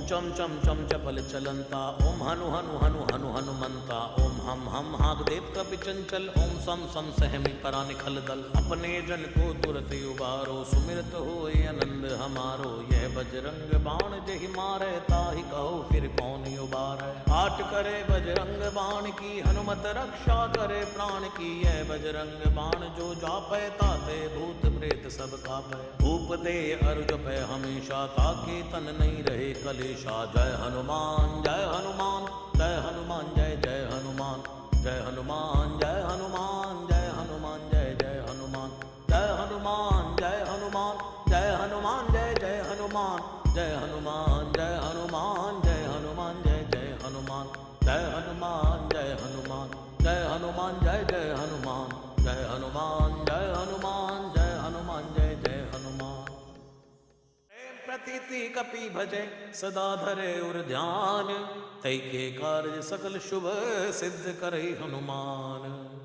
चम चम चम चपल चलंता, ओम हनु हनु हनु हनु हनुमंता, ओम हम हागदेव कपि चंचल, ओम सम सम सहमी परा निखल दल। अपने जन को तुरत उबारो, सुमिरत होए आनंद हमारो। यह बजरंग बाण जहि मारे, ताहि कहो फिर कौन उबारे। आट करे बजरंग बाण की, हनुमत रक्षा करे प्राण की। यह बजरंग बाण जो जापै, ताते भूत प्रेत सब कापै। भूप दे अरु जपै हमेशा, ताके तन नहीं रहे कलेशा। जय हनुमान जय हनुमान जय हनुमान जय जय हनुमान। जय हनुमान जय हनुमान जय हनुमान जय जय हनुमान। जय हनुमान जय हनुमान जय हनुमान जय जय हनुमान। जय हनुमान जय हनुमान जय हनुमान जय जय हनुमान। जय हनुमान जय हनुमान जय हनुमान जय जय हनुमान। जय हनुमान जय हनुमान जय हनुमान जय जय हनुमान। प्रतीति कपि भजे सदा धरे उर ध्यान, तै के कार्य सकल शुभ सिद्ध करे हनुमान।